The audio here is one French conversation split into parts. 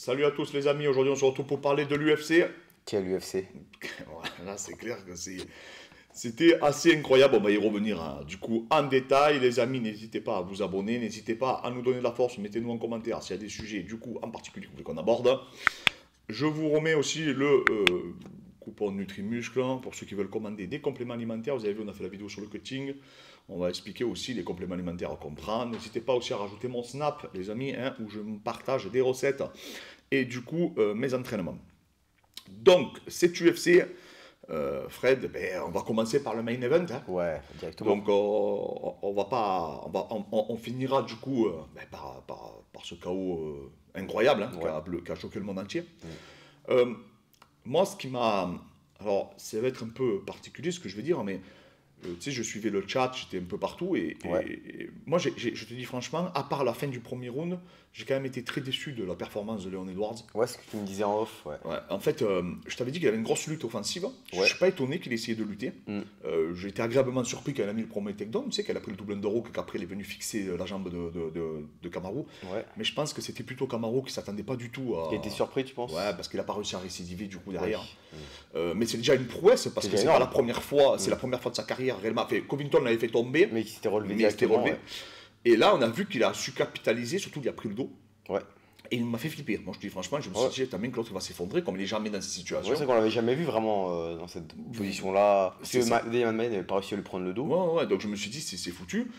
Salut à tous les amis, aujourd'hui on se retrouve pour parler de l'UFC. Quel UFC? Là c'est clair que c'était assez incroyable, on va y revenir hein, du coup en détail. Les amis, n'hésitez pas à vous abonner, n'hésitez pas à nous donner de la force, mettez-nous en commentaire s'il y a des sujets du coup en particulier que vous voulez qu'on aborde. Je vous remets aussi le coupon Nutri-Muscle pour ceux qui veulent commander des compléments alimentaires. Vous avez vu, on a fait la vidéo sur le cutting. On va expliquer aussi les compléments alimentaires qu'on prend. N'hésitez pas aussi à rajouter mon Snap, les amis, hein, où je me partage des recettes et du coup mes entraînements. Donc, cet UFC, Fred, ben, on va commencer par le main event. Hein. Ouais, directement. Donc, on va pas, on finira du coup ben, par ce chaos incroyable hein, qui a choqué le monde entier. Moi, ce qui m'a... Alors, ça va être un peu particulier ce que je vais dire, mais tu sais, je suivais le chat, j'étais un peu partout, et moi, je te dis franchement, à part la fin du premier round, j'ai quand même été très déçu de la performance de Leon Edwards. Ouais, ce que tu me disais en off, ouais. Ouais, en fait, je t'avais dit qu'il avait une grosse lutte offensive. Je ne suis pas étonné qu'il ait essayé de lutter. J'ai été agréablement surpris qu'elle a mis le premier takedown. Tu sais qu'elle a pris le double underhook qu'après elle est venue fixer la jambe de Kamaru. Ouais. Mais je pense que c'était plutôt Kamaru qui s'attendait pas du tout à... Il était surpris, tu penses? Ouais, parce qu'il n'a pas réussi à récidiver du coup derrière. Oui. Mais c'est déjà une prouesse parce que c'est pas la première fois, c'est la première fois de sa carrière réellement. Covington l'avait fait tomber. Mais il s'était relevé directement. Ouais. Et là, on a vu qu'il a su capitaliser, surtout il a pris le dos. Ouais. Et il m'a fait flipper. Moi, je te dis franchement, je me suis dit, t'as bien que l'autre va s'effondrer, comme il est jamais dans ces situations. Ouais, c'est qu'on l'avait jamais vu vraiment dans cette position-là. Parce que Damon Maia n'avait pas réussi à lui prendre le dos. Ouais, donc je me suis dit, c'est foutu.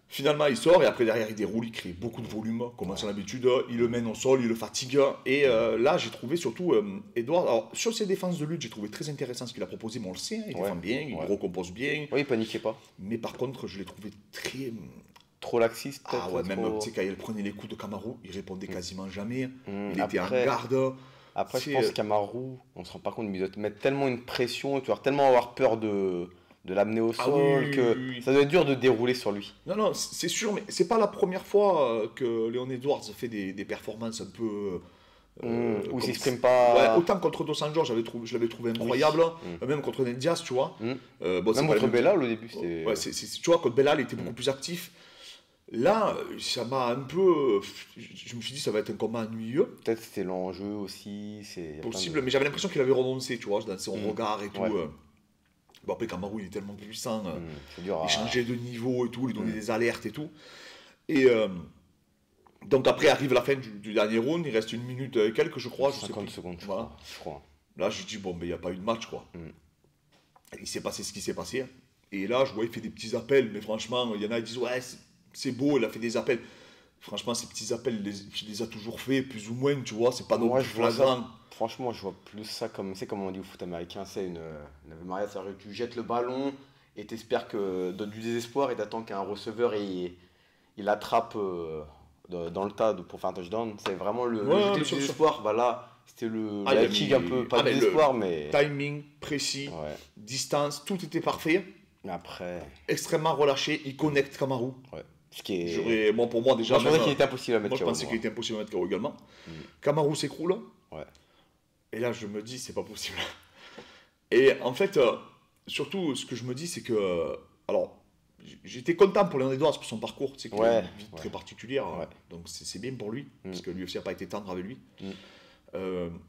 Finalement, il sort et après, derrière, il déroule, il crée beaucoup de volume, comme à son habitude. Il le mène au sol, il le fatigue. Et là, j'ai trouvé surtout Edouard. Alors, sur ses défenses de lutte, j'ai trouvé très intéressant ce qu'il a proposé, mais on le sait, hein, il défend bien, il recompose bien. Oui, il paniquait pas. Mais par contre, je l'ai trouvé très. Trop laxiste, peut-être. Ah ouais, même tu sais, quand il prenait les coups de Kamaru, il répondait quasiment jamais. Il était en garde. Après, je pense qu'Kamaru, on se rend pas compte, mais il doit te mettre tellement une pression, tu vas tellement avoir peur de l'amener au sol que ça doit être dur de dérouler sur lui. Non, c'est sûr, mais c'est pas la première fois que Leon Edwards fait des performances un peu. Où il s'exprime pas. Ouais, autant contre Dos Anjos, je l'avais trouvé incroyable. Même contre Ned Diaz, tu vois. Bon, même contre Belal au début, c'était. Ouais, tu vois, contre Belal, il était beaucoup plus actif. Là, ça m'a un peu. Je me suis dit, ça va être un combat ennuyeux. Peut-être c'était l'enjeu aussi. C'est possible, mais j'avais l'impression qu'il avait renoncé, tu vois, dans son regard et tout. Bon, après, Kamaru, il est tellement puissant. Il changeait de niveau et tout, il donnait des alertes et tout. Et donc, après, arrive la fin du dernier round, il reste 1 minute et quelques, je crois. 50 secondes, je crois. Là, je dis, bon, ben, il n'y a pas eu de match, quoi. Il s'est passé ce qui s'est passé. Et là, je vois, il fait des petits appels, mais franchement, il y en a qui disent, ouais, c'est beau, il a fait des appels. Franchement, ces petits appels, il les a toujours fait, plus ou moins, tu vois, c'est pas non plus flagrant. Franchement, je vois plus ça comme, c'est comme on dit au foot américain, c'est une Ave Maria, c'est-à-dire que tu jettes le ballon et t'espères que, donne du désespoir et t'attends qu'un receveur il attrape dans le tas pour faire un touchdown. C'est vraiment le jeter du désespoir. Bah là, c'était le kick un peu, pas de désespoir, mais... Timing, précis, distance, tout était parfait. Après... Extrêmement relâché, il connecte Kamaru. Ouais. Ce qui est... Bon, pour moi, déjà... Moi, je pensais qu'il était impossible à mettre KO. Moi, je pensais qu'il était impossible à mettre KO également. Kamaru s'écroule. Ouais. Et là, je me dis, c'est pas possible. Et en fait, surtout, ce que je me dis, c'est que... Alors, j'étais content pour Leon Edwards pour son parcours. C'est qu'il a une vie très particulière. Donc, c'est bien pour lui, parce que l'UFC n'a pas été tendre avec lui.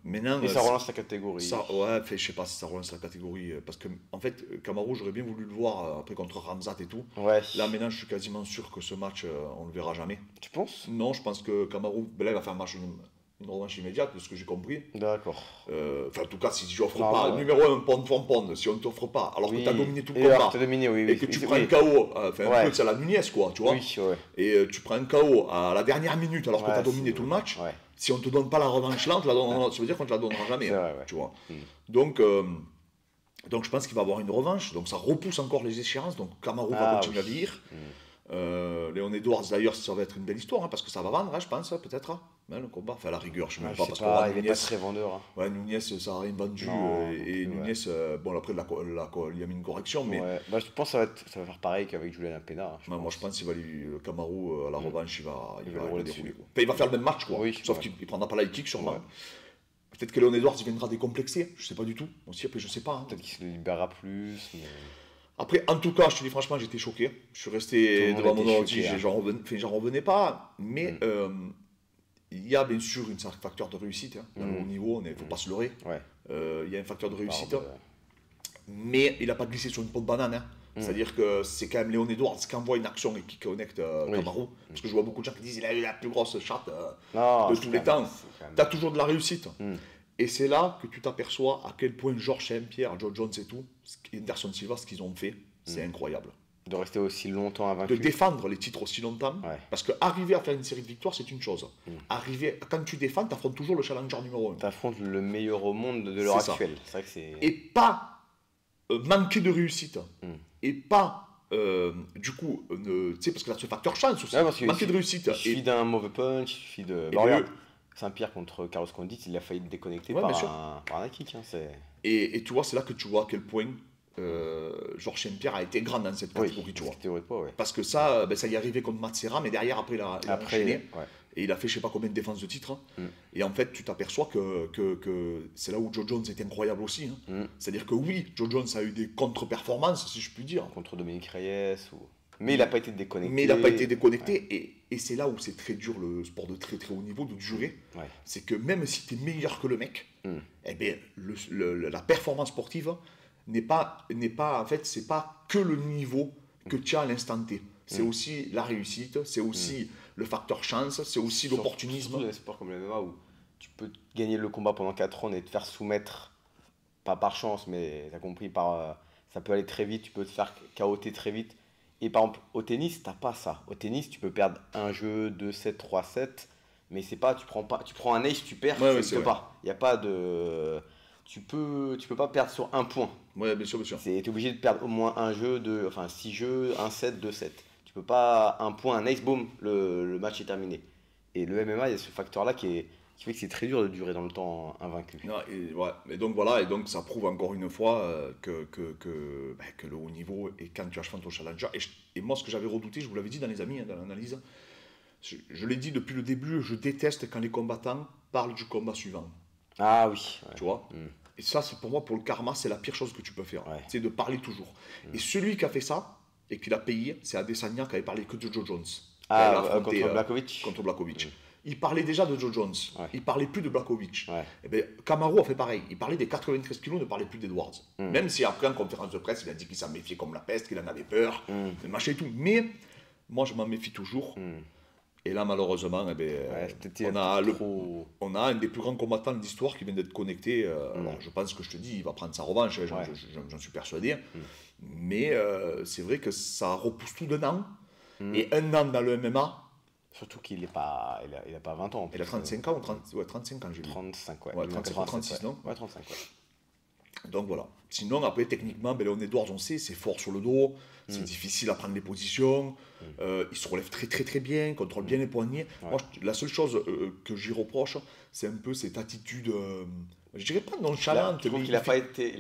Maintenant, et ça relance la catégorie. Je sais pas si ça relance la catégorie. Parce que, en fait, Kamaru, j'aurais bien voulu le voir après contre Ramzat et tout. Ouais. Là, maintenant, je suis quasiment sûr que ce match, on le verra jamais. Tu penses? Non, je pense que Kamaru, là, il va faire un match, une revanche immédiate, de ce que j'ai compris. D'accord. Enfin, en tout cas, si tu offres pas, numéro 1, pound for pound, si on ne t'offre pas, alors que tu as dominé tout le combat, et que tu prends un KO, un peu c'est à la Nunez, quoi, tu vois. Et tu prends un KO à la dernière minute, alors que tu as dominé tout le match. Si on ne te donne pas la revanche là, ça veut dire qu'on ne te la donnera jamais, tu vois. Donc, je pense qu'il va avoir une revanche, donc ça repousse encore les échéances, donc Kamaru va continuer à vieillir. Leon Edwards, d'ailleurs, ça va être une belle histoire, parce que ça va vendre, hein, je pense, peut-être. Hein, le combat, enfin, à la rigueur, je ne sais même pas, parce que il n'est pas très vendeur. Hein. Ouais, Nunez, ça n'a rien vendu, et Nunez, bon, après, il a mis une correction, mais... Bah, je pense que ça va faire pareil qu'avec Julian Pena. Moi, je pense qu'il va Kamaru, à la revanche, il va le dérouler. Enfin, il va faire le même match, quoi. Sauf qu'il ne prendra pas la kick, sûrement. Peut-être que Leon Edwards, il viendra décomplexé, je ne sais pas du tout. Aussi, après, je ne sais pas. Hein. Peut-être qu'il se libérera plus, mais... Après, en tout cas, je te dis franchement, j'étais choqué. Je suis resté devant mon ordi, j'en revenais pas. Mais il y a bien sûr un facteur de réussite. Hein. Dans le haut niveau, il ne faut pas se leurrer. Ouais. Il y a un facteur de réussite. Barbe, Mais il n'a pas glissé sur une peau de banane. Hein. C'est-à-dire que c'est quand même Léon Edwards qui envoie une action et qui connecte Kamaru. Parce que je vois beaucoup de gens qui disent qu'il a eu la plus grosse chatte Non, de c'est tous les quand même- temps. c'est quand même- Tu as toujours de la réussite. Et c'est là que tu t'aperçois à quel point Georges Saint-Pierre, Joe Jones et tout, et Anderson Silva, ce qu'ils ont fait, c'est incroyable. De rester aussi longtemps De invaincu. défendre les titres aussi longtemps, Ouais. parce qu'arriver à faire une série de victoires, c'est une chose. Arriver, quand tu défends, tu affrontes toujours le challenger numéro 1. T'affrontes le meilleur au monde de l'heure C'est ça. actuelle. C'est vrai que c'est. Et pas manquer de réussite. Et pas, du coup, tu sais, parce que là, ce facteur chance aussi. Ouais, parce que manquer de réussite. Il suffit d'un mauvais punch, il suffit de. Et Bah, regarde, le- Saint-Pierre contre Carlos Condit, il a failli être déconnecté Ouais, bien sûr. par un kick. Hein, c'est... Et tu vois, c'est là que tu vois à quel point Georges Saint-Pierre a été grand dans cette Oui, catégorie, tu vois. c'était théorique pas, ouais. Parce que ça, ben, ça y est arrivé contre Matsera, mais derrière, après, il a Après, enchaîné. ouais. Et il a fait je sais pas combien de défenses de titre. Et en fait, tu t'aperçois que c'est là où Joe Jones était incroyable aussi. Hein. C'est-à-dire que oui, Joe Jones a eu des contre-performances, si je puis dire. Contre Dominique Reyes. Mais il n'a pas été déconnecté. Mais il n'a pas été déconnecté. Et c'est là où c'est très dur, le sport de très très haut niveau, de durer. Ouais. C'est que même si tu es meilleur que le mec, eh bien, la performance sportive n'est pas, en fait, c'est pas que le niveau que tu as à l'instant T. C'est aussi la réussite, c'est aussi le facteur chance, c'est aussi l'opportunisme. Surtout dans des sports comme le MMA où tu peux gagner le combat pendant 4 rounds et te faire soumettre, pas par chance, mais t'as compris, ça peut aller très vite, tu peux te faire KO'ter très vite. Et par exemple, au tennis, t'as pas ça. Au tennis, tu peux perdre un jeu, 2-7, 3-7, mais c'est pas, tu prends un ace, tu perds, Ouais, tu ouais, ne c'est peux vrai. pas. Il y a pas de. Tu peux pas perdre sur un point. Ouais, bien sûr, bien sûr. Tu es obligé de perdre au moins un jeu, enfin 6 jeux, 1 set, 2 sets. Tu peux pas un point, un ace, boum, le match est terminé. Et le MMA, il y a ce facteur-là qui fait que c'est très dur de durer dans le temps invaincu. Non, et, ouais. Et donc voilà, et donc ça prouve encore une fois que le haut niveau est quand tu affrontes ton challenger. Et moi, ce que j'avais redouté, je vous l'avais dit dans les amis, hein, dans l'analyse, je l'ai dit depuis le début, je déteste quand les combattants parlent du combat suivant. Ah oui. Ouais. Tu vois. Et ça, c'est pour moi, pour le karma, c'est la pire chose que tu peux faire. Ouais. C'est de parler toujours. Et celui qui a fait ça, et qui l'a payé, c'est Adesanya qui avait parlé que de Joe Jones. Ah, Elle a affronté, contre Blachowicz. Contre Blachowicz. Il parlait déjà de Joe Jones. Ouais. Il parlait plus de Blachowicz. Ouais. Et bien, Kamaru a fait pareil. Il parlait des 93 kilos, ne parlait plus d'Edwards. Même si après, en conférence de presse, il a dit qu'il s'en méfiait comme la peste, qu'il en avait peur, machin et tout. Mais moi, je m'en méfie toujours. Et là, malheureusement, Ouais, c'était trop. on a un des plus grands combattants de l'histoire qui vient d'être connecté. Alors, je pense que je te dis, il va prendre sa revanche, j'en suis persuadé. Mais c'est vrai que ça repousse tout d'un an. Et un an dans le MMA, Surtout qu'il est pas, il a pas 20 ans. En il a plus. 35 ans ou 30, ouais, 35 ans, j'ai lu. 35, ouais. Ouais, Il en a 35 ou 87, 36, non Ouais, 35, ouais. Donc voilà. Sinon, après, techniquement, Léon Edwards, on sait, c'est fort sur le dos, c'est difficile à prendre les positions, il se relève très très très bien, contrôle bien les poignets. Ouais. Moi, la seule chose que j'y reproche, c'est un peu cette attitude, je dirais pas nonchalante, Je trouve mais qu'il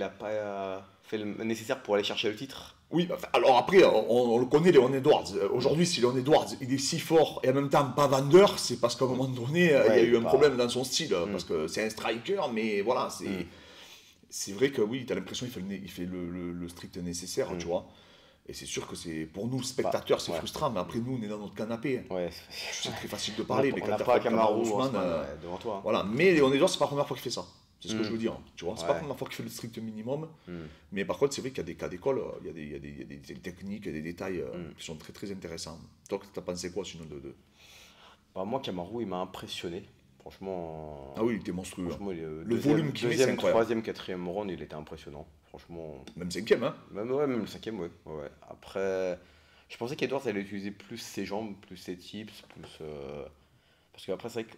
a pas fait le nécessaire pour aller chercher le titre. Oui, enfin, alors après, on le connaît, Léon Edwards. Aujourd'hui, si Léon Edwards il est si fort et en même temps pas vendeur, c'est parce qu'à un moment donné, il y a eu un problème dans son style. Parce que c'est un striker, mais voilà, c'est vrai que oui, tu as l'impression qu'il fait le strict nécessaire, tu vois. Et c'est sûr que c'est pour nous, spectateurs, c'est ouais. frustrant, mais après, nous, on est dans notre canapé. Ouais. C'est très facile de parler, mais on quand n'a t'as pas fait Kamaru Ousmane, devant toi. voilà. Mais Léon Edwards, c'est pas la première fois qu'il fait ça. C'est ce que je veux dire. Tu vois, c'est pas la Ouais. première fois qu'il fait le strict minimum. Mais par contre, c'est vrai qu'il y a des cas d'école, il y a des techniques, il y a des détails qui sont très très intéressants. Toi, t'as pensé quoi sinon de... Bah, moi, Kamaru, il m'a impressionné. Franchement. Ah oui, il était monstrueux. Franchement, Le volume qu'il met, c'est deuxième, incroyable. troisième, quatrième round, il était impressionnant. Franchement. Même cinquième, hein. Même le cinquième, ouais. Ouais. Après, je pensais qu'Edwards allait utiliser plus ses jambes, plus ses tips, plus. Parce qu'après, c'est vrai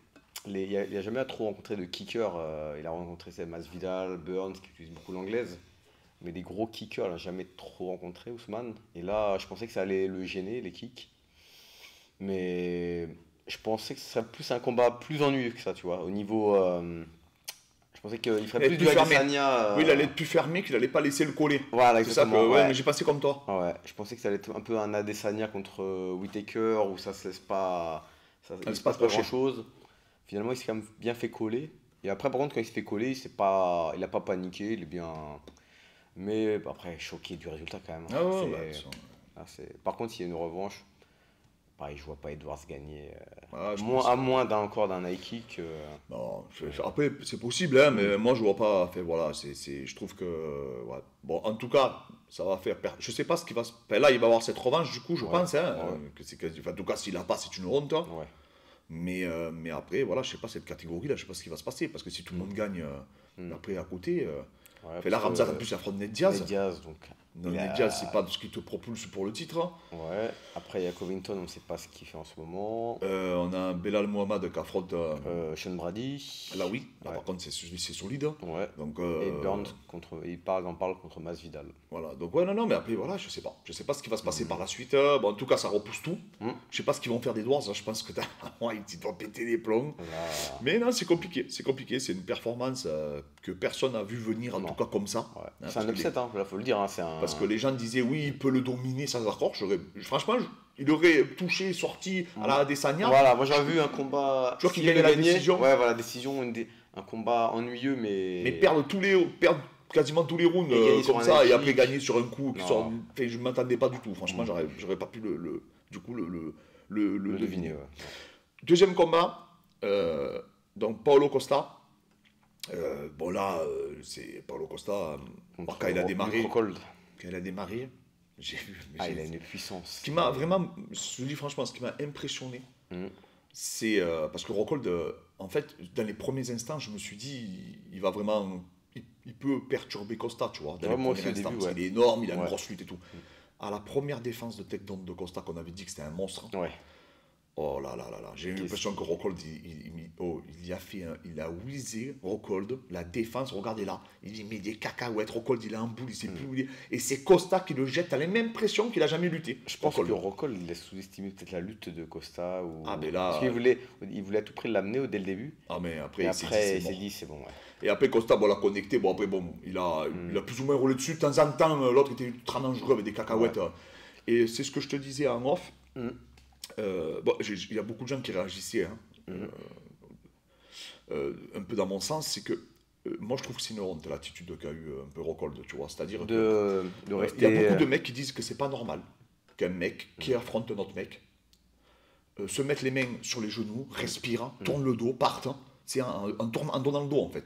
qu'il a jamais trop rencontré de kickers. Il a rencontré Masvidal, Burns, qui utilisent beaucoup l'anglaise. Mais des gros kickers, il n'a jamais trop rencontré, Ousmane. Et là, je pensais que ça allait le gêner, les kicks. Mais je pensais que ce serait plus un combat plus ennuyeux que ça, tu vois. Au niveau. Je pensais qu'il ferait Il plus est du plus fermé. Adesanya. Oui, il allait être plus fermé, qu'il allait pas laisser le coller. Voilà, C'est ça que exactement. ouais, mais j'ai passé comme toi. Ouais, je pensais que ça allait être un peu un Adesanya contre Whittaker où ça se laisse pas, il laisse se pas passe pas se grand chose. Finalement, il s'est quand même bien fait coller. Et après, par contre, quand il se fait coller, il a pas paniqué, il est bien. Mais bah, après, choqué du résultat quand même. Ah ouais, C'est- bah, Par contre, s'il y a une revanche, pareil, je vois pas Edwards gagner. Voilà, je Moins, pense à moins encore d'un Nike que. non, après, c'est possible, hein, mais moi, je vois pas. Enfin, voilà, je trouve que. Ouais. Bon, en tout cas, ça va faire. Je sais pas ce qui va se. Enfin, là, il va avoir cette revanche, du coup, je Ouais, pense. Hein, ouais, que enfin, en tout cas, s'il a pas, c'est une honte. Hein. ouais. Mais après, voilà, je sais pas, cette catégorie-là, je sais pas ce qui va se passer. Parce que si tout le monde gagne après à côté. Ouais, Enfin, là, parce Ramzat, que en plus, il affronte Ned Diaz. Ned Diaz, donc. Non, il Ned a- Diaz, c'est pas ce qui te propulse pour le titre. Hein. Ouais. Après, il y a Covington, on ne sait pas ce qu'il fait en ce moment. On a Belal Mohamed qui affronte. Sean Brady. Là, oui. Là, Ouais. par contre, c'est solide. Hein. Ouais. Donc, Et Burns en parle contre Masvidal. voilà, donc ouais, non, mais après, voilà, je sais pas. Je sais pas ce qui va se passer par la suite. Bon, en tout cas, ça repousse tout. Mm. Je sais pas ce qu'ils vont faire des Edwards. Hein. Je pense que ouais, ils doivent péter les plombs. Là, Mais non, c'est compliqué. C'est compliqué. C'est une performance que personne n'a vu venir, en Non. tout cas comme ça. ouais. Hein, C'est parce un que upset, hein, là, faut le dire. Hein, c'est un... Parce que les gens disaient, oui, il peut le dominer, ça d'accord. Franchement, il aurait touché, sorti à la Adesanya. Voilà, moi j'aurais vu un combat. Tu vois qu'il s'il gagne la gagnait, décision. Ouais, voilà, décision, un combat ennuyeux, Mais perdre quasiment tous les rounds Et gagner sur comme un ça, et kick. après gagner sur un coup qui Non. sort. Enfin, je m'attendais pas du tout. Franchement, j'aurais pas pu du coup, le le deviner. Ouais. Deuxième combat, donc Paulo Costa. Bon là, c'est Paulo Costa. Contre Quand il a démarré, Rockhold. j'ai vu. Ah, il a une puissance. Ce qui m'a vraiment, je dis franchement, ce qui m'a impressionné, Mm. c'est parce que Rockhold, en fait, dans les premiers instants, je me suis dit, il va vraiment, il peut perturber Costa, tu vois. Dans Ouais, les moi premiers aussi, au instants, début, parce ouais. qu'il est énorme, il a une Ouais. grosse lutte et tout. À la première défense de takedown de Costa, qu'on avait dit que c'était un monstre. Ouais. Oh là là là là, j'ai eu l'impression que Rockhold, il a fait, il a whizzé Rockhold, la défense, regardez là, il y met des cacahuètes, Rockhold il est en boule, il sait plus où il est, et c'est Costa qui le jette, t'as la même impression qu'il a jamais lutté. Je pense Rockhold. que Rockhold, il a sous-estimé peut-être la lutte de Costa. Ou... Ah, mais là- Parce qu'il voulait à tout prix l'amener dès le début. Ah mais après, Et il s'est dit, après, c'est il s'est mort. dit, c'est bon. Ouais. Et après Costa, bon, l'a connecté, bon après, bon, il a plus ou moins roulé dessus, de temps en temps, l'autre était ultra dangereux avec des cacahuètes. Et c'est ce que je te disais en off. Mm. Bon, il y a beaucoup de gens qui réagissaient, hein. Un peu dans mon sens, c'est que moi je trouve que c'est une honte l'attitude qu'a eu un peu Rockhold, tu vois. C'est-à-dire De il y rester. a beaucoup de mecs qui disent que c'est pas normal qu'un mec qui affronte un autre mec se mette les mains sur les genoux, respire, tourne le dos, parte, hein. C'est en donnant le dos en fait.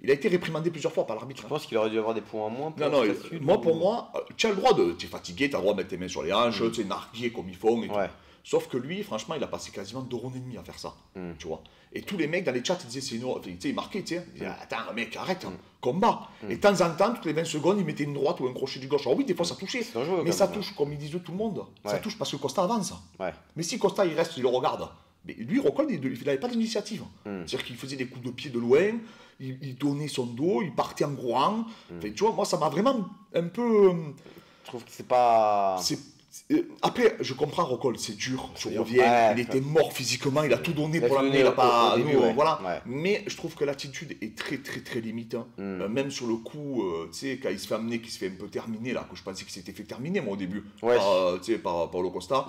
Il a été réprimandé plusieurs fois par l'arbitre. Je pense qu'il aurait dû avoir des points en moins. Pour Non, cette attitude, moi ou- pour moi, tu as le droit de. Tu es fatigué, tu as le droit de mettre tes mains sur les hanches, tu sais, narguer comme ils font et tout. Ouais. Sauf que lui, franchement, il a passé quasiment 2 rounds et demi à faire ça. Tu vois. Et tous les mecs dans les chats, ils disaient, c'est une. Tu sais, ils marquaient, tu sais. Ils disaient, attends, mec, arrête, hein, combat. Et de temps en temps, toutes les 20 secondes, ils mettaient une droite ou un crochet du gauche. Alors oui, des fois ça touchait. C'est dangereux, Mais quand ça même, touche, comme ils disent tout le monde. Ça Ouais. touche parce que Costa avance. Ouais. Mais si Costa, il reste, il le regarde. Mais lui, Rockhold, il n'avait pas d'initiative. C'est-à-dire qu'il faisait des coups de pied de loin, il donnait son dos, il partait en groin. Enfin, tu vois, moi, ça m'a vraiment un peu. Je trouve que c'est pas. Après, je comprends Rockhold, c'est dur, tu dur. reviens, Ouais, il était mort physiquement, il a tout donné Il a pour tout l'amener, donné il a pas. au début, nous, ouais. voilà. Ouais. Mais je trouve que l'attitude est très très très limite. Hein. Même sur le coup, tu sais, quand il se fait amener, qu'il se fait un peu terminer, là, que je pensais qu'il s'était fait terminer, moi, au début, Ouais. tu sais, par Paulo Costa.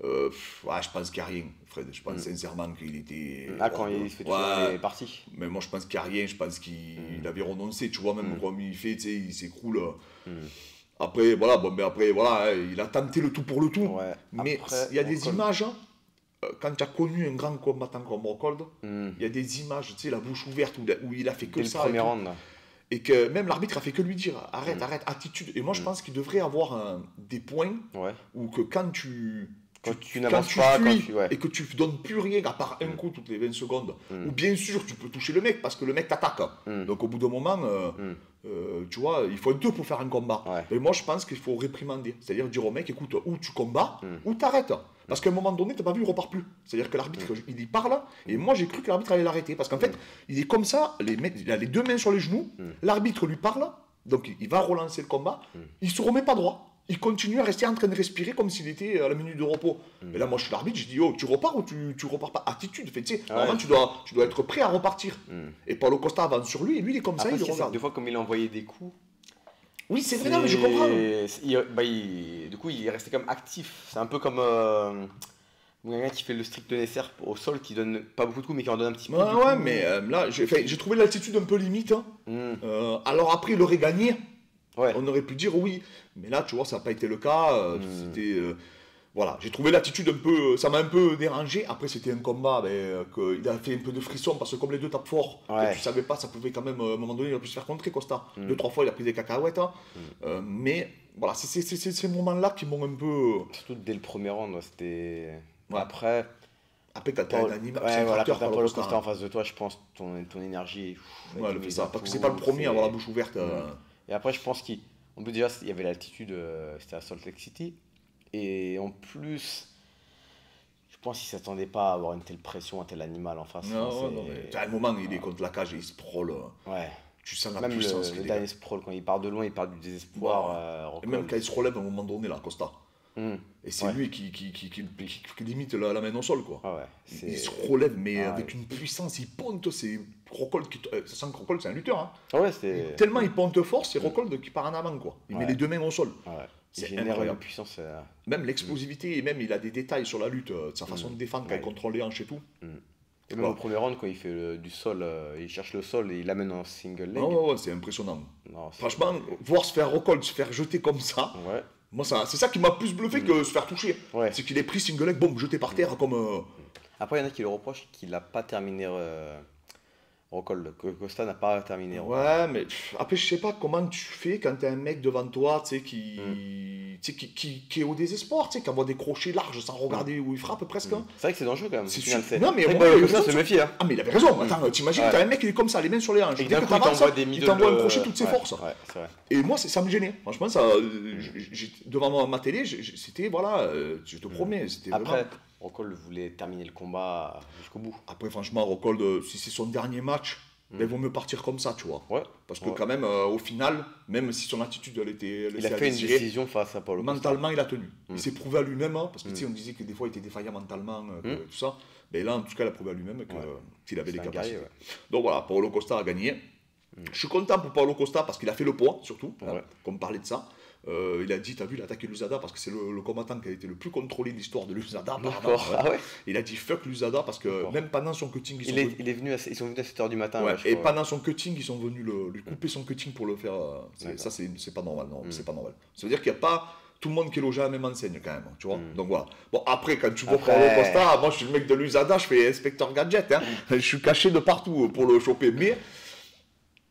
Ouais, je pense qu'il n'y a rien, Fred. Je pense sincèrement qu'il était. Ah, quand il se fait toucher Ouais. il est parti. Mais moi, je pense qu'il n'y a rien. Je pense qu'il avait renoncé. Tu vois, même comme il fait, tu sais, il s'écroule. Après, voilà, bon, mais après, voilà, hein, il a tenté le tout pour le tout. Ouais. Mais Après, il y a des Rockhold- images, hein, quand tu as connu un grand combattant comme Rockhold, il y a des images, tu sais, la bouche ouverte, où il a fait que Dès le ça. premier et tout. round. Là. Et que même l'arbitre a fait que lui dire arrête, arrête, attitude. Et moi, je pense qu'il devrait avoir des points Ouais. où que quand tu. Quand tu quand n'avances tu pas, fuis quand tu. Ouais. et que tu donnes plus rien à part un coup toutes les 20 secondes, ou bien sûr tu peux toucher le mec parce que le mec t'attaque. Donc au bout d'un moment, tu vois, il faut être deux pour faire un combat. Ouais. Et moi je pense qu'il faut réprimander, c'est-à-dire dire au mec écoute, ou tu combats, ou t'arrêtes. Parce qu'à un moment donné, t'as pas vu, il repart plus. C'est-à-dire que l'arbitre, il y parle, et moi j'ai cru que l'arbitre allait l'arrêter. Parce qu'en fait, il est comme ça, il a les deux mains sur les genoux, l'arbitre lui parle, donc il va relancer le combat, il se remet pas droit. Il continue à rester en train de respirer comme s'il était à la minute de repos. Et là, moi, je suis l'arbitre, je dis, oh, tu repars ou tu repars pas? Attitude, fait, tu sais, normalement, tu dois être prêt à repartir. Et Paulo Costa avance sur lui, et lui, il est comme ça, Après, il le c'est regarde. deux fois comme il a envoyé des coups. Oui, c'est vrai, non, mais je comprends. Du coup, il est resté comme actif. C'est un peu comme quelqu'un qui fait le strict nécessaire au sol, qui donne pas beaucoup de coups, mais qui en donne un petit peu. Ouais, du ouais, coup. mais là, j'ai trouvé l'attitude un peu limite. Hein. Alors après, il aurait gagné. Ouais. On aurait pu dire oui. Mais là, tu vois, ça n'a pas été le cas. C'était. Voilà, j'ai trouvé l'attitude un peu. Ça m'a un peu dérangé. Après, c'était un combat il a fait un peu de frisson parce que, comme les deux tapent fort, Ouais. tu savais pas, ça pouvait quand même, à un moment donné, il a pu se faire contrer, Costa. Mm. 2-3 fois, il a pris des cacahuètes. Hein. Mais voilà, c'est ces moments-là qui m'ont un peu. Surtout dès le premier round, c'était. Ouais. Après, Après, quand t'as un animal, c'est ouais, un voilà, quand tracteur, t'as Paulo Paulo Costa. Costa en face de toi, je pense ton énergie. Ouais, le fait ça. Parce que c'est pas le premier à avoir la bouche ouverte. Et après, je pense qu'en plus, déjà, il y avait l'altitude, c'était à Salt Lake City. Et en plus, je pense qu'il s'attendait pas à avoir une telle pression, un tel animal en face. Non, Enfin, non, mais à un moment, il est contre la cage et il sprawl. Ouais. Tu sens la Même puissance le qu'il dernier est. sprawl, quand il part de loin, il part du désespoir. Et Rockhold. même quand il se relève à un moment donné, là, Costa. Et c'est Ouais. lui qui limite la main au sol, quoi. Ah ouais, Il se relève, mais Ah avec ouais. une puissance, il ponte, c'est Rockhold qui. Ça sent que Rockhold, c'est un lutteur, hein. Ah ouais, c'est. Tellement il ponte fort, c'est Rockhold qui part en avant, quoi. Il met Ouais. les deux mains au sol. Ouais. Il C'est génère une incroyable. puissance. Même l'explosivité, et même il a des détails sur la lutte, de sa façon de défendre, quand Ouais. il contrôle les hanches et tout. Et même Ouais. au premier round, quand il fait du sol, il cherche le sol et il l'amène en single leg. Non, ouais, c'est impressionnant. Non, c'est- Franchement, voir se faire Rockhold, se faire jeter comme ça, Ouais. moi, c'est ça qui m'a plus bluffé que se faire toucher. Ouais. C'est qu'il est pris single leg, boum, jeté par terre comme. Après, il y en a qui le reprochent qu'il n'a pas terminé Rockhold, que Costa n'a pas terminé Rockhold. Ouais, mais après, je sais pas comment tu fais quand t'as un mec devant toi, tu sais, qui est au désespoir, tu sais, qui envoie des crochets larges sans regarder où il frappe presque. Hein. C'est vrai que c'est dangereux quand même. C'est au final, sûr. c'est- Non, mais c'est vrai ouais, que le Costa fond, se méfie. Hein. Ah, mais il avait raison. Attends, t'imagines, Ouais. t'as un mec qui est comme ça, les mains sur les hanches. Et Dès d'un que coup, il t'avances, t'envoie des il middle. t'envoie un crochet toutes ses Ouais, forces. Ouais, c'est vrai. Et moi, ça me gênait. Franchement, ça, devant ma télé, c'était, voilà, je te promets, c'était Après, vraiment. Rockhold voulait terminer le combat jusqu'au bout. Après, franchement, Rockhold, si c'est son dernier match, ben, il vaut mieux partir comme ça, tu vois. Ouais. Parce que Ouais. quand même, au final, même si son attitude, elle Il laissait a à fait une désirer, décision face à Paulo Costa. mentalement, il a tenu. Il s'est prouvé à lui-même, hein, parce que tu sais, on disait que des fois, il était défaillant mentalement, tout ça. Mais là, en tout cas, il a prouvé à lui-même qu'il avait les C'est un capacités. guerrier, ouais. Donc voilà, Paulo Costa a gagné. Je suis content pour Paulo Costa parce qu'il a fait le poids, surtout, hein, Ouais. comme parlait de ça. Il a dit, t'as vu, il a attaqué l'USADA parce que c'est le combattant qui a été le plus contrôlé de l'histoire de l'USADA. apparemment, D'accord. ouais. Ah ouais. Il a dit fuck l'USADA parce que D'accord. même pendant son cutting, Il est venu ils sont venus à 7h du matin. Ouais, là, je et crois. pendant son cutting, ils sont venus lui couper son cutting pour le faire. Ça, c'est pas normal, non, c'est pas normal. Ça veut dire qu'il n'y a pas tout le monde qui est logé à la même enseigne, quand même, tu vois. Donc voilà. Bon, après, quand tu vois Après- Paulo Costa, moi je suis le mec de l'USADA, je fais inspecteur gadget, hein. Je suis caché de partout pour le choper, mais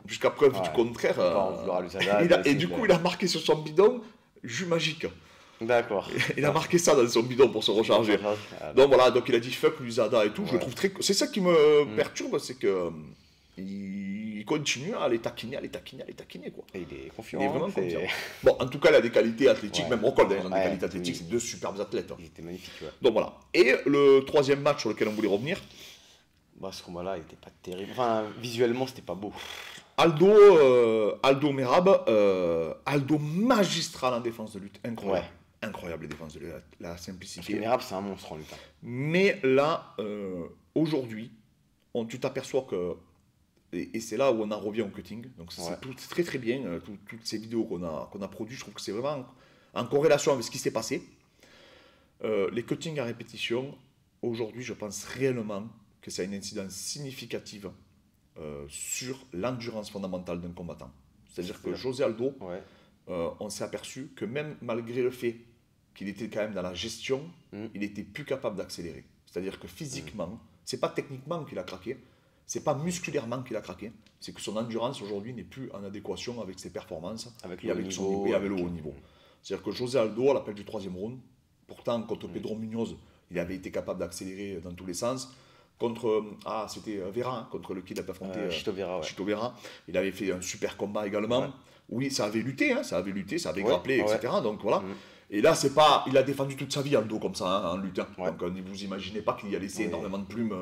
jusqu'à preuve du Ouais. contraire. Faut pas en vouloir à l'USADA, et mais du c'est coup, le- il a marqué sur son bidon jus magique. D'accord. Il a marqué ça dans son bidon pour se recharger. Ah, Donc voilà, donc il a dit fuck l'USADA et tout. Je Ouais. trouve très. C'est ça qui me perturbe, c'est que il continue à les taquiner, quoi. Et il est confiant. Il est vraiment c'est- confiant. Bon, en tout cas, il a des qualités athlétiques, Ouais. même Rockhold, ils ont des Ouais, qualités athlétiques, oui. c'est deux superbes athlètes. Il était magnifique, ouais. Donc voilà. Et le troisième match sur lequel on voulait revenir, Bah, ce combat-là, il était pas terrible. Enfin, visuellement, c'était pas beau. Aldo Merab, Aldo magistral en défense de lutte, incroyable. Ouais. Incroyable les défenses de lutte, la Parce que simplicité. Merab, c'est un monstre en lutte. Hein. Mais là, aujourd'hui, tu t'aperçois que, et c'est là où on en revient au cutting, donc Ouais. c'est très très bien, toutes ces vidéos qu'on a produites, je trouve que c'est vraiment en corrélation avec ce qui s'est passé. Les cuttings à répétition, aujourd'hui, je pense réellement que ça a une incidence significative sur l'endurance fondamentale d'un combattant. C'est-à-dire que José Aldo, Ouais. on s'est aperçu que même malgré le fait qu'il était quand même dans la gestion, il était plus capable d'accélérer. C'est-à-dire que physiquement, c'est pas techniquement qu'il a craqué, c'est pas musculairement qu'il a craqué, c'est que son endurance aujourd'hui n'est plus en adéquation avec ses performances Avec et le avec haut son niveau, niveau, et avec le avec- haut niveau. C'est-à-dire que José Aldo, à l'appel du troisième round, pourtant contre Pedro Munoz, il avait été capable d'accélérer dans tous les sens. Contre, c'était Vera, hein, contre lequel il a affronté Chito Vera, ouais. Chito Vera. Il avait fait un super combat également. Ouais. Oui, ça avait lutté, hein, ça avait Ouais, grapplé, ouais. etc. Donc voilà. Et là, c'est pas, il a défendu toute sa vie Aldo comme ça, hein, en lutte. Hein. Ouais. Donc vous imaginez pas qu'il y a laissé Oui. énormément de plumes,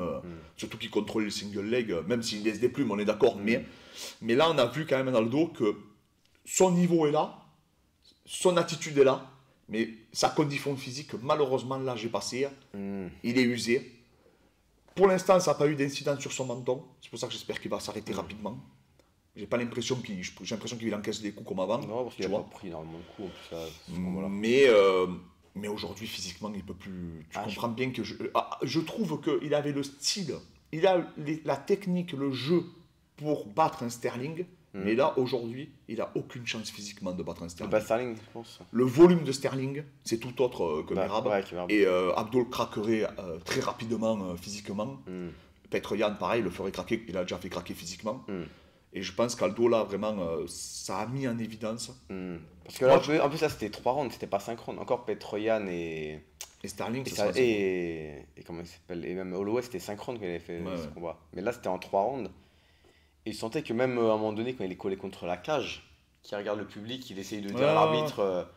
surtout qu'il contrôlait le single leg, même s'il laisse des plumes, on est d'accord. Mais là, on a vu quand même en Aldo que son niveau est là, son attitude est là, mais sa condition physique, malheureusement, là, j'ai passé, il est usé. Pour l'instant, ça n'a pas eu d'incidence sur son menton. C'est pour ça que j'espère qu'il va s'arrêter rapidement. J'ai pas l'impression j'ai l'impression qu'il encaisse des coups comme avant. Non, parce qu'il tu a vois. pas pris énormément de coups en plus. Là, ce combat-là. Mais aujourd'hui, physiquement, il peut plus. Tu Ah, comprends bien que je trouve qu'il avait le style, il a la technique, le jeu pour battre un Sterling, Mais là, aujourd'hui, il n'a aucune chance physiquement de battre un C'est Sterling. pas Sterling, je pense. Le volume de Sterling, c'est tout autre que Bah, Merab. ouais, que Merab. Et Abdo craquerait très rapidement physiquement. Hmm. Petroyan, pareil, le ferait craquer. Il a déjà fait craquer physiquement. Hmm. Et je pense qu'Aldo, là, vraiment, ça a mis en évidence. Hmm. Parce que là, en plus, là, c'était 3 rounds, c'était pas 5 rounds. Encore Petroyan et. Et Sterling, Et, ça ça- se passe. et comment il s'appelle? Et même Holloway, c'était 5 rounds qu'il avait fait Ouais, ce ouais. combat. Mais là, c'était en 3 rounds. Et je sentais que même à un moment donné, quand il est collé contre la cage, qu'il regarde le public, il essaye de dire Ouais, à l'arbitre.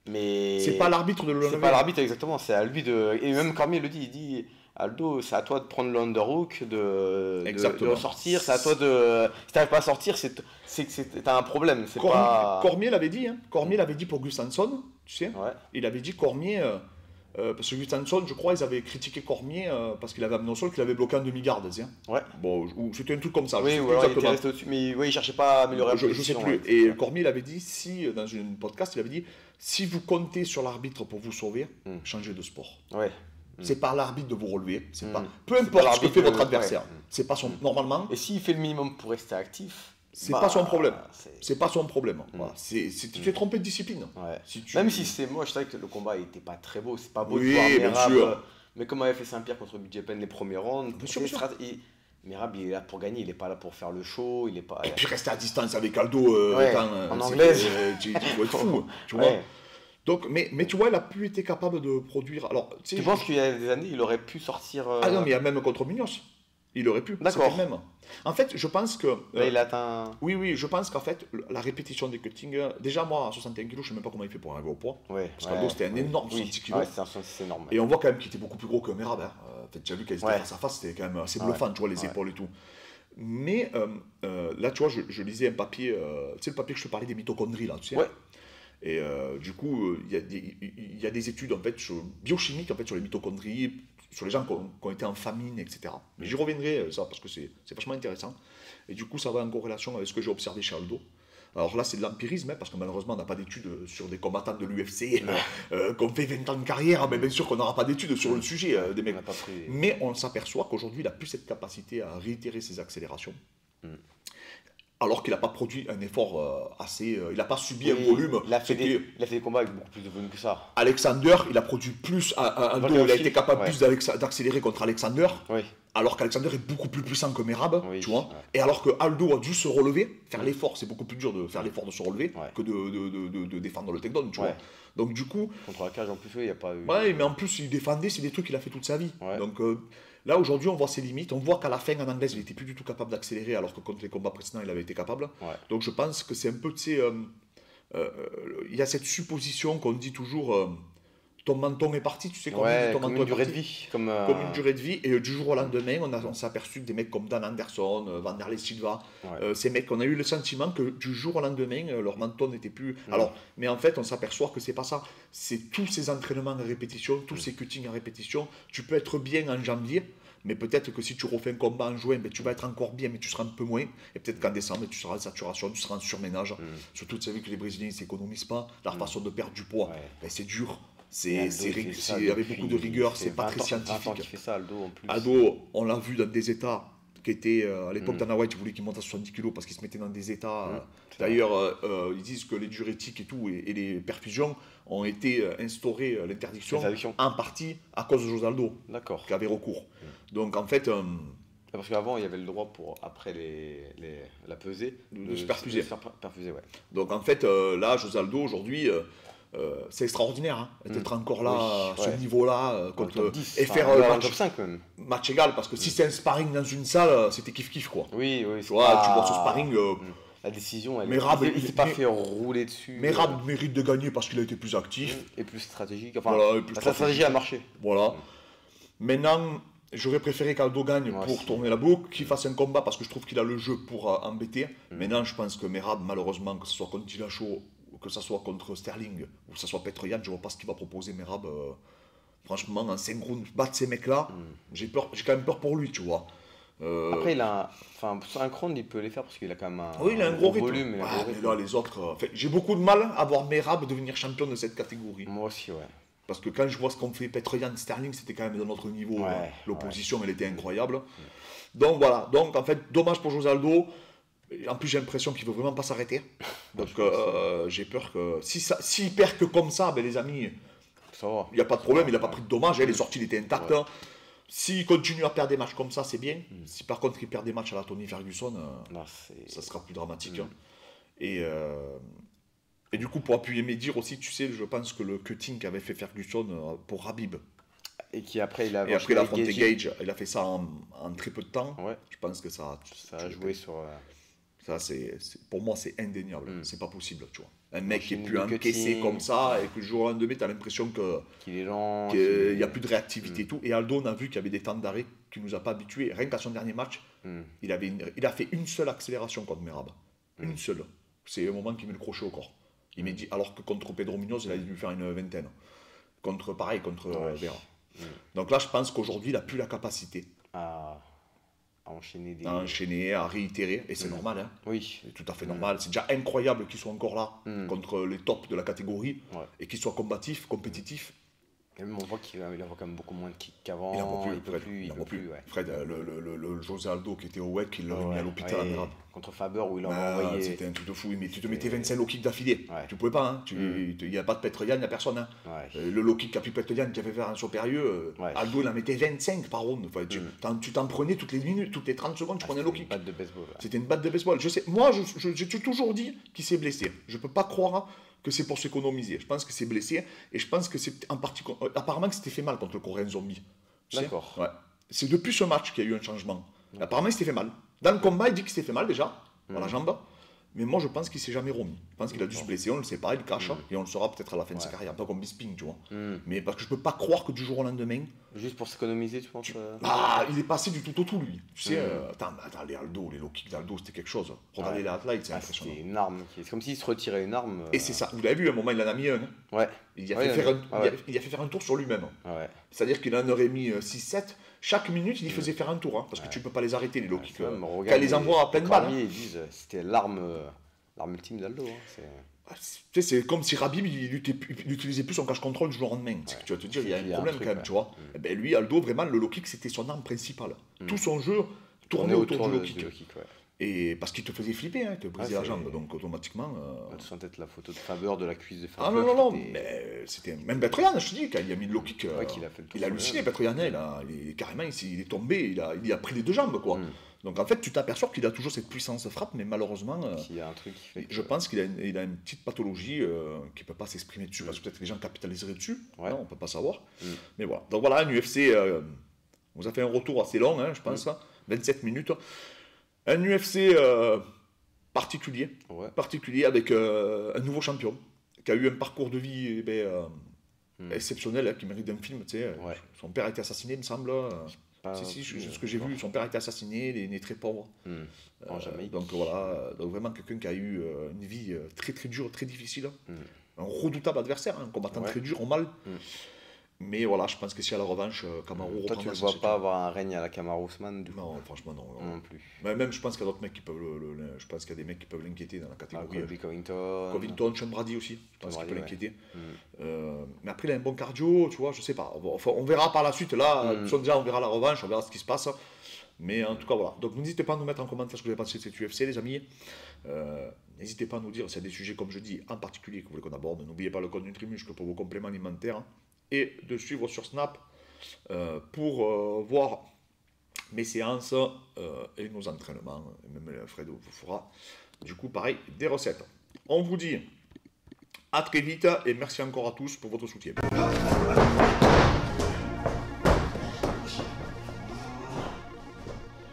Mais. C'est pas l'arbitre de le C'est lever. pas l'arbitre exactement, c'est à lui de. Et même Cormier le dit, il dit Aldo, c'est à toi de prendre l'underhook, de Exactement. sortir, c'est à toi de. Si t'arrives pas à sortir, c'est que t'as un problème. C'est Cormier, pas. Cormier l'avait dit. Hein. Cormier l'avait dit pour Gustafsson, tu sais. Ouais. Il avait dit Cormier. Parce que Gustafsson, je crois, ils avaient critiqué Cormier parce qu'il avait amené au sol, qu'il avait bloqué en demi-garde. Hein. Ouais. Bon, ou c'était un truc comme ça. Oui, je sais ou plus alors il était exactement. resté au-dessus, mais ouais, il cherchait pas à améliorer la Je sais position. plus. Ouais, Et c'est ça. Cormier, il avait dit, si, dans une podcast, il avait dit, si vous comptez sur l'arbitre pour vous sauver, changez de sport. Ouais. C'est pas l'arbitre de vous relever. C'est pas, Mm. peu C'est importe pas ce que fait l'arbitre votre de- adversaire. ouais. C'est pas son. Normalement, Et s'il fait le minimum pour rester actif, c'est pas son problème. c'est- C'est pas son problème. Voilà. Tu t'es trompé de discipline. Ouais. Si tu- Même si c'est moche, c'est vrai que le combat était pas très beau, c'est pas beau Oui, de voir bien Merab, sûr. mais comme avait fait Saint-Pierre contre Budjepen les premiers rounds, Bien sûr, bien sûr. Merab il est là pour gagner, il est pas là pour faire le show, il est pas. Et puis rester à distance avec Aldo, Ouais, étant, en c'est- anglaise. tu faut être fou, tu vois. Ouais. Donc, mais tu vois, il a plus été capable de produire. Alors, tu sais, Tu penses qu'il y a des années, il aurait pu sortir. Ah non, mais il y a même contre Munoz. Il aurait pu. D'accord. C'était le même. En fait, je pense que. Là, il a atteint. Oui, je pense qu'en fait, la répétition des cuttings. Déjà, moi, à 61 kg, je sais même pas comment il fait pour arriver au poids. Ouais. Parce qu'Aldo, c'était un énorme oui. 70 kg. Ouais, c'est énorme. Et on voit quand même qu'il était beaucoup plus gros que Merab. Hein. En fait, tu as vu qu'ils étaient Ouais. face à face, c'était quand même assez Ouais. bluffant, tu vois, les Ouais. épaules et tout. Mais là, tu vois, je lisais un papier, tu sais, le papier que je te parlais des mitochondries, là, tu sais. Ouais. Et du coup, il y a des études en fait, biochimiques en fait, sur les mitochondries, sur les gens qui ont été en famine, etc. Mais j'y reviendrai, ça, parce que c'est vachement intéressant. Et du coup, ça va en corrélation avec ce que j'ai observé chez Aldo. Alors là, c'est de l'empirisme, hein, parce que malheureusement, on n'a pas d'études sur des combattants de l'UFC qui ont fait 20 ans de carrière. Mais bien sûr qu'on n'aura pas d'études sur le sujet, des On mecs. n'a pas pris. Mais on s'aperçoit qu'aujourd'hui, il a plus cette capacité à réitérer ses accélérations. Alors qu'il n'a pas produit un effort assez. Il n'a pas subi un Oui, volume. Il a fait C'était- des combats avec beaucoup plus de volume que ça. Alexander, il a produit plus. Un dos, il a Volkanovski, été capable ouais. plus d'accélérer contre Alexander. Oui. Alors qu'Alexander est beaucoup plus puissant que Merab, Oui, tu vois. ouais. Et alors que Aldo a dû se relever, faire l'effort, c'est beaucoup plus dur de faire l'effort de se relever Ouais. que de défendre le takedown, tu Ouais. vois. Donc du coup, Contre la cage en plus, il n'y a pas eu. ouais, mais en plus il défendait, c'est des trucs qu'il a fait toute sa vie. Ouais. Donc là aujourd'hui on voit ses limites, on voit qu'à la fin en anglaise il était plus du tout capable d'accélérer alors que contre les combats précédents il avait été capable. Ouais. Donc je pense que c'est un peu, tu sais, il y a cette supposition qu'on dit toujours, ton menton est parti, tu sais qu'on Ouais, dit ton comme menton une est durée de parti. vie. Comme une durée de vie, et du jour au lendemain, on s'est aperçu que des mecs comme Dan Anderson, Vanderlei Silva, Ouais. ces mecs, on a eu le sentiment que du jour au lendemain, leur menton n'était plus. Alors, mais en fait, on s'aperçoit que c'est pas ça. C'est tous ces entraînements à répétition, tous ces cuttings à répétition. Tu peux être bien en janvier, mais peut-être que si tu refais un combat en juin, ben, tu vas être encore bien, mais tu seras un peu moins. Et peut-être qu'en décembre, tu seras en saturation, tu seras en surménage. Surtout, tu savais que les Brésiliens ne s'économisent pas. Leur façon de perdre du poids, Ouais. ben, c'est dur. Et Aldo, C'est il fait ça avec depuis- beaucoup de rigueur, il c'est fait pas 20 très ans- 20 ans scientifique. qu'il fait ça, Aldo en plus. Aldo, on l'a vu dans des états qui étaient, à l'époque Dana White voulait qu'il monte à 70 kg parce qu'il se mettait dans des états. c'est vrai. D'ailleurs, ils disent que les diurétiques et tout, et les perfusions ont été instaurées, l'interdiction, L'interdiction. en partie à cause de Josaldo, D'accord. qui avait recours. Donc en fait, Parce qu'avant, il y avait le droit pour, après la pesée, De se perfuser. perfuser, ouais. donc en fait là, Josaldo, aujourd'hui, c'est extraordinaire hein, d'être encore là, Oui, à ce ouais. niveau-là, Dans le contre, top 10, et enfin, faire dans le match, top 5 même. match égal, parce que si c'est un sparring dans une salle, c'était kiff-kiff quoi. Oui, oui. Tu vois, tu vois ce sparring. La décision, elle Merab, il s'est pas mais- fait rouler dessus. Merab mérite de gagner parce qu'il a été plus actif. Et plus stratégique. Enfin, Voilà, et plus sa stratégique. stratégie a marché. Voilà. Maintenant, j'aurais préféré qu'Aldo gagne Moi pour aussi. tourner la boucle, qu'il fasse un combat parce que je trouve qu'il a le jeu pour embêter. Maintenant, je pense que Merab, malheureusement, que ce soit contre Dillashaw, ou que ce soit contre Sterling, ou que ce soit Petroyan, je vois pas ce qu'il va proposer Merab. Franchement, en 5 rounds, battre ces mecs-là, j'ai quand même peur pour lui, tu vois. Après, il a enfin, 5 rounds, il peut les faire parce qu'il a quand même un, oui, il a un gros rythme. volume. il a un Ouais, gros mais rythme. là, les autres. J'ai beaucoup de mal à voir Merab devenir champion de cette catégorie. Moi aussi, ouais. Parce que quand je vois ce qu'on fait Petroyan, Sterling, c'était quand même de notre niveau. Ouais, L'opposition, elle était incroyable. Donc voilà. Donc en fait, dommage pour José Aldo. En plus, j'ai l'impression qu'il veut vraiment pas s'arrêter. Donc, j'ai peur que s'il perd que comme ça, ben, les amis, Ça va. il n'y a pas de problème, il n'a pas pris de dommages, hein, les sorties étaient intactes. Ouais. Hein. S'il continue à perdre des matchs comme ça, c'est bien. Si par contre il perd des matchs à la Tony Ferguson, Non, ça sera plus dramatique. Hein. Et du coup, pour appuyer mes dires aussi, tu sais, je pense que le cutting qu'avait fait Ferguson pour Khabib, Et qui après, il a et après il a affronté Gage. Gage, il a fait ça en très peu de temps. Ouais, Je pense que ça a joué sur. Ça, pour moi, c'est indéniable. C'est pas possible, tu vois. Un mec qui est Enchaîner plus le encaissé cutting. comme ça, et que du jour au lendemain, tu as l'impression Qu'il est lent. qu'il n'y a plus de réactivité et tout. Et Aldo, on a vu qu'il y avait des temps d'arrêt qui nous a pas habitués. Rien qu'à son dernier match, il a fait une seule accélération contre Merab. Une seule. C'est un moment qui met le crochet au corps. Il m'a dit, alors que contre Pedro Munoz, il a dû faire une vingtaine. Pareil, contre Vera. Donc là, je pense qu'aujourd'hui, il n'a plus la capacité À enchaîner des. à enchaîner, à réitérer. Et c'est normal, hein. Oui. C'est tout à fait normal. C'est déjà incroyable qu'il soit encore là contre les tops de la catégorie Ouais. et qu'il soit combatif, compétitif. Et même on voit qu'il a quand même beaucoup moins de kicks qu'avant. Il n'en peut plus, Il peut Fred. plus. Il Il en peut peut plus. ouais. Fred, le José Aldo qui était au WEC, il l'avait mis à Ouais, l'hôpital à ouais. Merab. Contre Faber où il en a Ah, envoyé. c'était un truc de fou. Mais tu te mettais 25 low kicks d'affilée. Ouais. Tu pouvais pas. Hein. Il n'y a pas de Petroyan, il n'y a personne. Hein. Ouais. Le low kick qu'a pris Petroyan qui avait fait un saut périlleux, Ouais. Aldo il en mettait 25 par round. Enfin, tu t'en prenais toutes les minutes, toutes les 30 secondes, tu prenais un low Une kick. batte de baseball. Ouais. C'était une batte de baseball. Je sais, moi, j'ai toujours dit qu'il s'est blessé. Je ne peux pas croire que c'est pour s'économiser. Je pense que c'est blessé et je pense que c'est en partie. Apparemment, que c'était fait mal contre le Coréen Zombie. Tu sais. D'accord. Ouais. C'est depuis ce match qu'il y a eu un changement. Apparemment, il s'était fait mal. Dans le combat, il dit qu'il s'était fait mal déjà, dans la jambe. Mais moi, je pense qu'il s'est jamais remis. Je pense qu'il a dû se blesser, on ne le sait pas, il cache, et on le saura peut-être à la fin de sa carrière, pas comme Bisping, tu vois. Mais parce que je peux pas croire que du jour au lendemain, Juste pour s'économiser, tu penses il est passé du tout au tout, lui. Tu sais, attends, les Aldo, les low kicks d'Aldo, c'était quelque chose. Regardez les highlights, c'est impressionnant. C'était une arme. C'est comme s'il se retirait une arme. Et c'est ça, vous l'avez vu, à un moment, il en a mis un. Hein. Ouais. Il a, Ouais, fait faire un, ouais. il a fait faire un tour sur lui-même. Ouais. C'est-à-dire qu'il en aurait mis 6-7. Chaque minute, il y faisait faire un tour, hein, parce que tu peux pas les arrêter, les low kicks. Même, Quand regarde, les envoie à pleine balle. Hein. Ils disent c'était l'arme ultime d'Aldo. Hein. Tu sais, c'est comme si Rabib il utilisait plus son cache contrôle du jour au lendemain. C'est que tu vas te dire, il y a un problème truc, quand même, ouais. tu vois. Et ben, lui, Aldo, vraiment, le low kick, c'était son arme principale. Tout son jeu tournait autour du low kick. Ouais. Et parce qu'il te faisait flipper, hein, il te brisait la jambe, donc automatiquement. On a tous en tête la photo de Faber, de la cuisse de Faber. Ah non, mais c'était. Même Petroyan, je te dis, quand il a mis le low kick, qu'il a fait le tour il a sur halluciné, le- Petroyan, carrément, il est tombé, il a pris les deux jambes, quoi. Donc en fait, tu t'aperçois qu'il a toujours cette puissance de frappe, mais malheureusement, Il y a un truc qui fait. je pense qu'il a une petite pathologie qui ne peut pas s'exprimer dessus, parce que peut-être que les gens capitaliseraient dessus, Ouais. non, on ne peut pas savoir. Mais voilà, donc voilà, un UFC, on vous a fait un retour assez long, hein, je pense, 27 minutes. Un UFC particulier, particulier avec un nouveau champion, qui a eu un parcours de vie exceptionnel, hein, qui mérite d'un film, tu sais. Son père a été assassiné, il me semble. Ce que j'ai vu, son père a été assassiné, il est né très pauvre. En Jamaïque. Donc voilà, donc vraiment quelqu'un qui a eu une vie très très dure, très difficile. Un redoutable adversaire, un combattant très dur, au mal. Mais voilà, je pense que si à la revanche, Kamaru Toi, tu ne vois pas avoir un règne à la Kamaru Usman du coup. Non, franchement, non. Non plus. Mais même, je pense qu'il y a d'autres mecs qui peuvent je pense qu'il y a des mecs qui peuvent l'inquiéter dans la catégorie. Colby Covington. Covington, Sean Brady aussi, je pense qu'il peut Brady, l'inquiéter. Mais après, il a un bon cardio, tu vois, je sais pas. Enfin, on verra par la suite, là, déjà, on verra la revanche, on verra ce qui se passe. Mais en tout cas, voilà. Donc, n'hésitez pas à nous mettre en commentaire ce que vous avez pensé de cette UFC, les amis. N'hésitez pas à nous dire s'il y a des sujets, comme je dis, en particulier que vous voulez qu'on aborde. N'oubliez pas le code Nutrimuscle pour vos compléments alimentaires. Et de suivre sur Snap pour voir mes séances et nos entraînements. Et même Fred vous fera, du coup, pareil, des recettes. On vous dit à très vite et merci encore à tous pour votre soutien.